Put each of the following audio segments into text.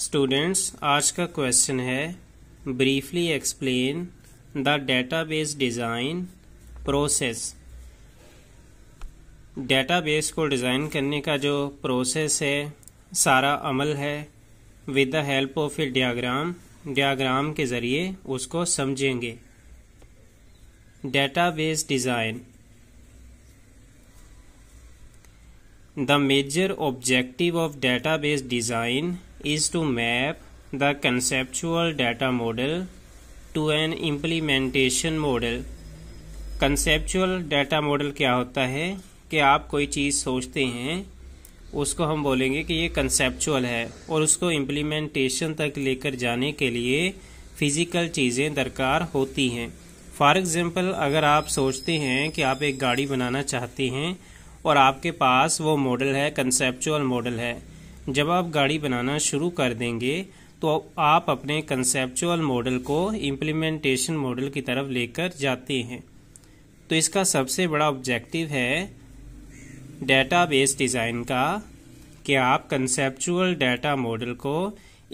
Students, आज का question है briefly explain the database design process. Database को डिज़ाइन करने का जो प्रोसेस है, सारा अमल है, विद द हेल्प ऑफ ए डियाग्राम के ज़रिए उसको समझेंगे। Database design. The major objective of database design is to map the conceptual data model to an implementation model। conceptual data model क्या होता है कि आप कोई चीज़ सोचते हैं, उसको हम बोलेंगे कि ये conceptual है, और उसको implementation तक लेकर जाने के लिए फिज़िकल चीज़ें दरकार होती हैं। फॉर एग्ज़ाम्पल, अगर आप सोचते हैं कि आप एक गाड़ी बनाना चाहते हैं और आपके पास वो मॉडल है, कंसेप्चुअल मॉडल है, जब आप गाड़ी बनाना शुरू कर देंगे तो आप अपने कंसेप्चुअल मॉडल को इम्प्लीमेंटेशन मॉडल की तरफ लेकर जाते हैं। तो इसका सबसे बड़ा ऑब्जेक्टिव है डेटाबेस डिज़ाइन का कि आप कंसेप्चुअल डाटा मॉडल को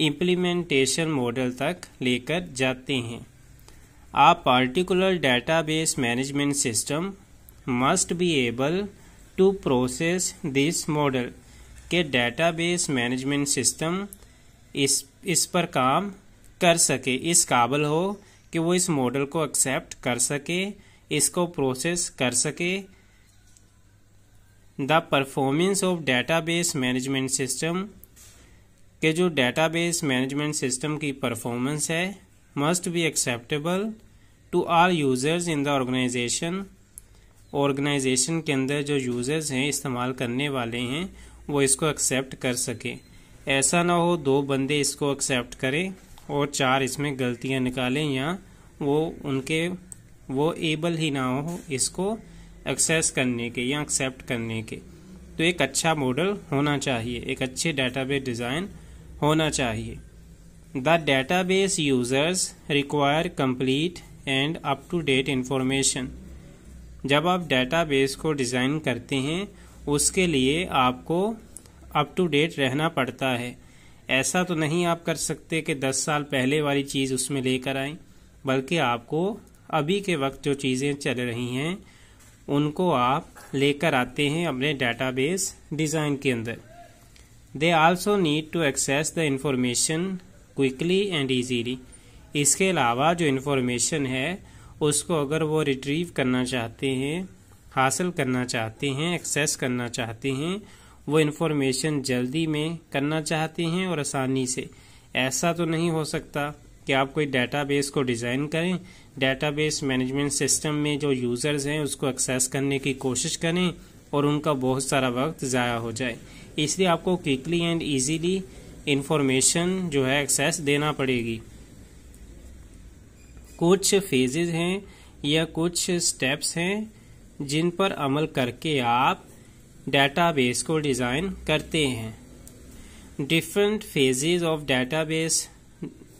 इम्प्लीमेंटेशन मॉडल तक लेकर जाते हैं। A particular database management system must be able to process this model के database management system इस पर काम कर सके, इस काबिल हो कि वो इस मॉडल को एक्सेप्ट कर सके, इसको प्रोसेस कर सके। The performance of database management system के जो डेटाबेस मैनेजमेंट सिस्टम की परफॉर्मेंस है must be acceptable to all users in the organisation के अंदर जो यूजर्स हैं, इस्तेमाल करने वाले हैं, वो इसको एक्सेप्ट कर सके। ऐसा ना हो 2 बंदे इसको एक्सेप्ट करें और 4 इसमें गलतियां निकालें, या वो एबल ही ना हो इसको एक्सेस करने के या एक्सेप्ट करने के। तो एक अच्छा मॉडल होना चाहिए, एक अच्छे डेटाबेस डिज़ाइन होना चाहिए। The database users require complete and up to date information. जब आप डेटाबेस को डिज़ाइन करते हैं, उसके लिए आपको अप टू डेट रहना पड़ता है। ऐसा तो नहीं आप कर सकते कि 10 साल पहले वाली चीज़ उसमें लेकर आएं, बल्कि आपको अभी के वक्त जो चीज़ें चल रही हैं उनको आप लेकर आते हैं अपने डेटाबेस डिज़ाइन के अंदर। They also need to access the information quickly and easily. इसके अलावा जो इन्फॉर्मेशन है उसको अगर वो रिट्रीव करना चाहते हैं, हासिल करना चाहते हैं, एक्सेस करना चाहते हैं, वो इन्फॉर्मेशन जल्दी में करना चाहते हैं और आसानी से। ऐसा तो नहीं हो सकता कि आप कोई डेटाबेस को डिज़ाइन करें, डेटाबेस मैनेजमेंट सिस्टम में जो यूज़र्स हैं उसको एक्सेस करने की कोशिश करें और उनका बहुत सारा वक्त ज़ाया हो जाए। इसलिए आपको क्विकली एंड ईजीली इंफॉर्मेशन जो है एक्सेस देना पड़ेगी। कुछ फेजेस हैं या कुछ स्टेप्स हैं जिन पर अमल करके आप डेटाबेस को डिज़ाइन करते हैं। Different phases of database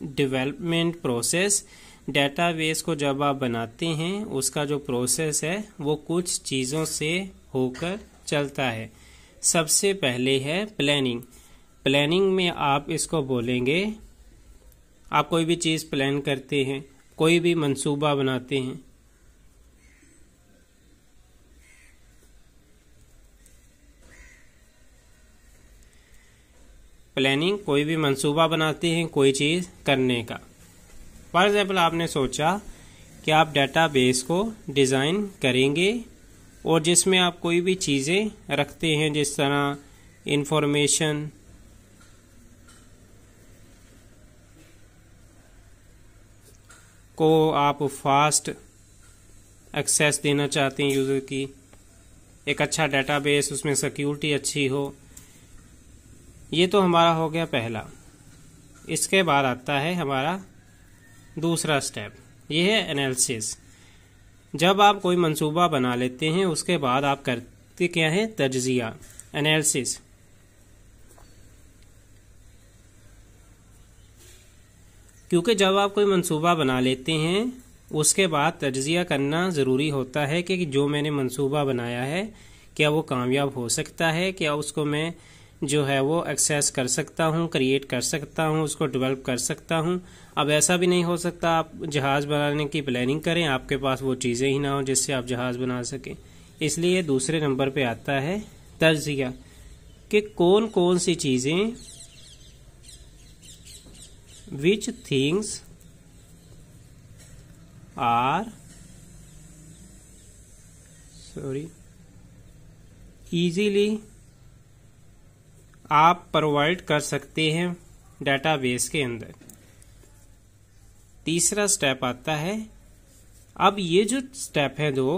development process. Database को जब आप बनाते हैं उसका जो प्रोसेस है वो कुछ चीज़ों से होकर चलता है। सबसे पहले है प्लानिंग। प्लानिंग में आप इसको बोलेंगे, आप कोई भी चीज़ प्लान करते हैं, कोई भी मंसूबा बनाते हैं, प्लानिंग कोई भी मंसूबा बनाते हैं कोई चीज़ करने का। फॉर एग्जाम्पल, आपने सोचा कि आप डेटाबेस को डिज़ाइन करेंगे और जिसमें आप कोई भी चीज़ें रखते हैं, जिस तरह इंफॉर्मेशन, को आप फास्ट एक्सेस देना चाहते हैं यूज़र की, एक अच्छा डेटाबेस, उसमें सिक्योरिटी अच्छी हो। ये तो हमारा हो गया पहला। इसके बाद आता है हमारा दूसरा स्टेप, ये है एनालिसिस। जब आप कोई मंसूबा बना लेते हैं उसके बाद आप करते क्या है, तज्जिया, एनालिसिस। क्योंकि जब आप कोई मंसूबा बना लेते हैं उसके बाद तज्जिया करना ज़रूरी होता है कि जो मैंने मंसूबा बनाया है क्या वो कामयाब हो सकता है, क्या उसको मैं जो है वो एक्सेस कर सकता हूँ, क्रिएट कर सकता हूँ, उसको डेवलप कर सकता हूँ। अब ऐसा भी नहीं हो सकता आप जहाज़ बनाने की प्लानिंग करें, आपके पास वो चीज़ें ही ना हो जिससे आप जहाज़ बना सकें। इसलिए दूसरे नंबर पे आता है तज्जिया, कि कौन कौन सी चीज़ें, विच थिंग्स आर इजीली आप प्रोवाइड कर सकते हैं डेटाबेस के अंदर। तीसरा स्टेप आता है, अब ये जो स्टेप है 2,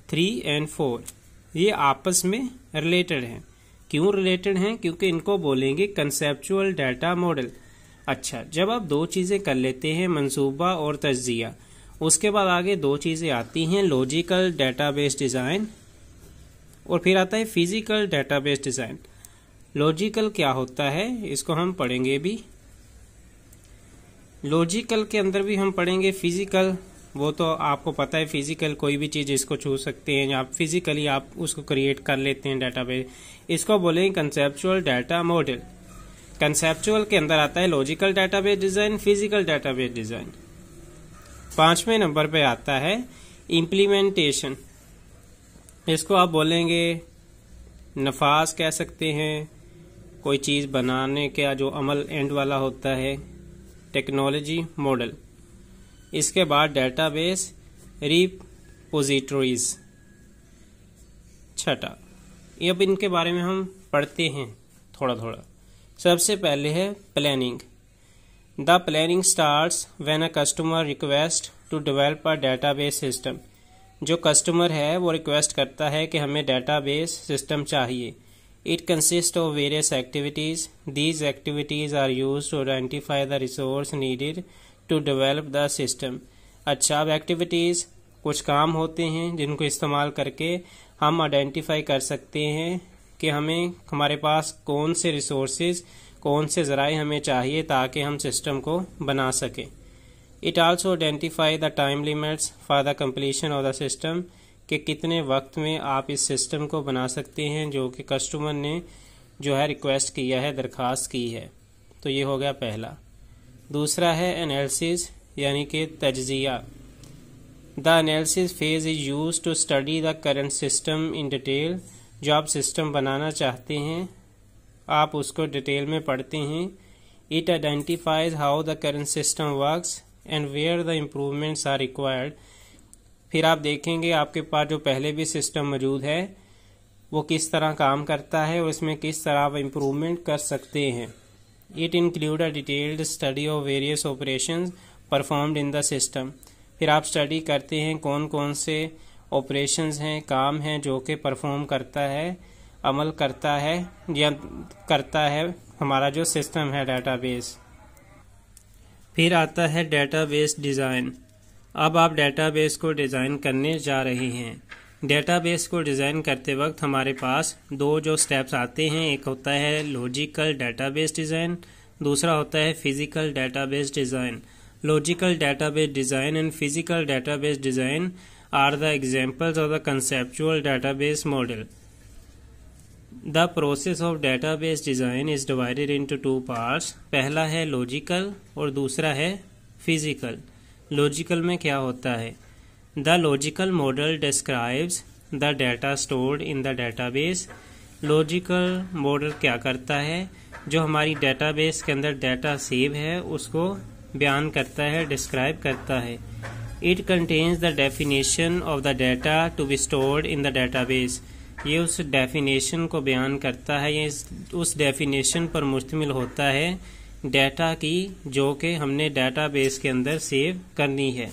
3 और 4, ये आपस में रिलेटेड हैं। क्यों रिलेटेड हैं? क्योंकि इनको बोलेंगे कंसेप्चुअल डाटा मॉडल। अच्छा, जब आप 2 चीज़ें कर लेते हैं, मंसूबा और तज्जिया, उसके बाद आगे 2 चीज़ें आती हैं, लॉजिकल डेटाबेस डिज़ाइन और फिर आता है फिजिकल डेटाबेस डिज़ाइन। लॉजिकल क्या होता है इसको हम पढ़ेंगे भी, लॉजिकल के अंदर भी हम पढ़ेंगे। फिजिकल वो तो आपको पता है, फिजिकल कोई भी चीज़ इसको छू सकते हैं, आप फिजिकली आप उसको क्रिएट कर लेते हैं डेटाबेस। इसको बोलेंगे कंसेप्चुअल डाटा मॉडल। कंसेप्चुअल के अंदर आता है logical database design, physical database design. 5वें नंबर पे आता है इम्प्लीमेंटेशन। इसको आप बोलेंगे नफाज कह सकते हैं, कोई चीज़ बनाने का जो अमल एंड वाला होता है, टेक्नोलॉजी मॉडल। इसके बाद डेटाबेस रिपोजिटरीज, छठा। अब इनके बारे में हम पढ़ते हैं थोड़ा थोड़ा। सबसे पहले है planning. The planning starts when a customer request to develop a database system. जो कस्टमर है वो रिक्वेस्ट करता है कि हमें डेटाबेस सिस्टम चाहिए। It consist of various activities. These activities are used to identify the resource needed to develop the system. अच्छा, अब एक्टिविटीज कुछ काम होते हैं जिनको इस्तेमाल करके हम आइडेंटिफाई कर सकते हैं कि हमें हमारे पास कौन से रिसोर्सेज, कौन से ज़राए हमें चाहिए ताकि हम सिस्टम को बना सकें। It also identify the time limits for the completion of the system, कि कितने वक्त में आप इस सिस्टम को बना सकते हैं जो कि कस्टमर ने जो है रिक्वेस्ट किया है, दरख्वास्त की है। तो ये हो गया पहला। दूसरा है एनालिसिस यानी कि तज्जिया। The analysis phase is used to study the current system in detail. जो आप सिस्टम बनाना चाहते हैं आप उसको डिटेल में पढ़ते हैं। It identifies how the current system works and where the improvements are required. फिर आप देखेंगे आपके पास जो पहले भी सिस्टम मौजूद है वो किस तरह काम करता है और इसमें किस तरह आप इम्प्रूवमेंट कर सकते हैं। It include a detailed study of various operations performed in the system. फिर आप स्टडी करते हैं कौन कौन से ऑपरेशंस हैं, काम हैं जो कि परफॉर्म करता है, अमल करता है या करता है हमारा जो सिस्टम है डेटाबेस। फिर आता है डेटाबेस डिज़ाइन। अब आप डेटाबेस को डिज़ाइन करने जा रहे हैं। डेटाबेस को डिज़ाइन करते वक्त हमारे पास 2 जो स्टेप्स आते हैं, एक होता है लॉजिकल डेटाबेस डिज़ाइन, दूसरा होता है physical database design. Logical database design and physical database design are the examples of the conceptual database model. The process of database design is divided into 2 parts. पहला है लॉजिकल और दूसरा है physical. Logical में क्या होता है? The logical model describes the data stored in the database. Logical model क्या करता है? जो हमारी डेटाबेस के अंदर डाटा सेव है उसको बयान करता है, डिस्क्राइब करता है। It contains the definition of the data to be stored in the database. ये उस डेफिनेशन को बयान करता है, ये उस डेफिनेशन पर मुश्तमिल होता है डाटा की जो कि हमने डेटाबेस के अंदर सेव करनी है।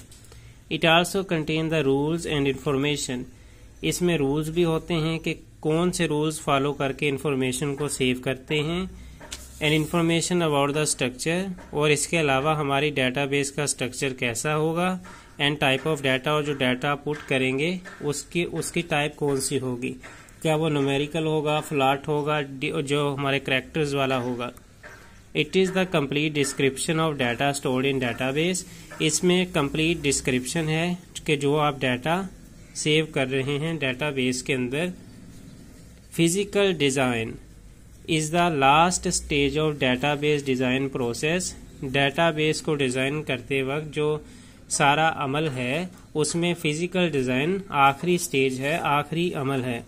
It also contain the rules and information. इसमें रूल्स भी होते हैं कि कौन से रूल्स फॉलो करके इंफॉर्मेशन को सेव करते हैं, and information about the structure, और इसके अलावा हमारी डेटाबेस का स्ट्रक्चर कैसा होगा, एंड टाइप ऑफ डाटा, और जो डाटा पुट करेंगे उसकी टाइप कौन सी होगी, क्या वो न्यूमेरिकल होगा, फ्लैट होगा, जो हमारे करैक्टर्स वाला होगा। It is the complete description of data stored in database. इसमें कंप्लीट डिस्क्रिप्शन है कि जो आप डाटा सेव कर रहे हैं डेटाबेस के अंदर। Physical design, is the last stage of database design process. Database को डिज़ाइन करते वक्त जो सारा अमल है उसमें फिजिकल डिज़ाइन आखिरी स्टेज है, आखिरी अमल है।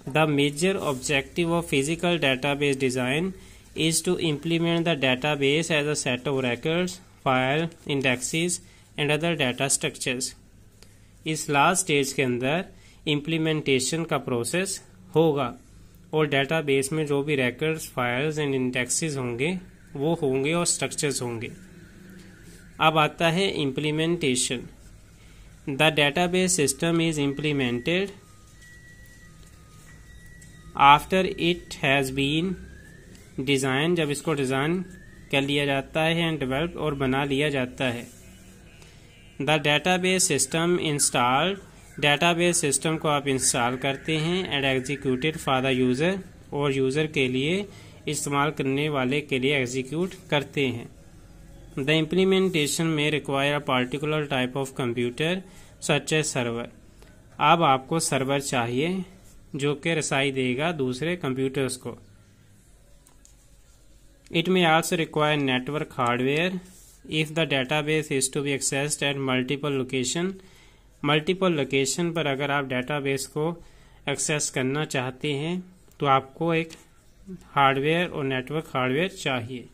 The major objective of physical database design is to implement the database as a set of records, file, indexes and other data structures। इस लास्ट स्टेज के अंदर इम्प्लीमेंटेशन का प्रोसेस होगा और डेटाबेस में जो भी records, files and indexes होंगे वो होंगे और structures होंगे। अब आता है implementation. The database system is implemented after it has been design, जब इसको डिज़ाइन कर लिया जाता है एंड डेवलप और बना लिया जाता है। The database system installed, database system को आप इंस्टॉल करते हैं and executed for the user, और यूज़र के लिए इस्तेमाल करने वाले के लिए एग्जीक्यूट करते हैं। द इम्प्लीमेंटेशन में require particular type of computer such as server. अब आपको सर्वर चाहिए जो कि रसाई देगा दूसरे कंप्यूटर्स को। It may also require network hardware if the database is to be accessed at multiple location। Multiple location पर अगर आप database को एक्सेस करना चाहते हैं तो आपको एक हार्डवेयर और नेटवर्क हार्डवेयर चाहिए।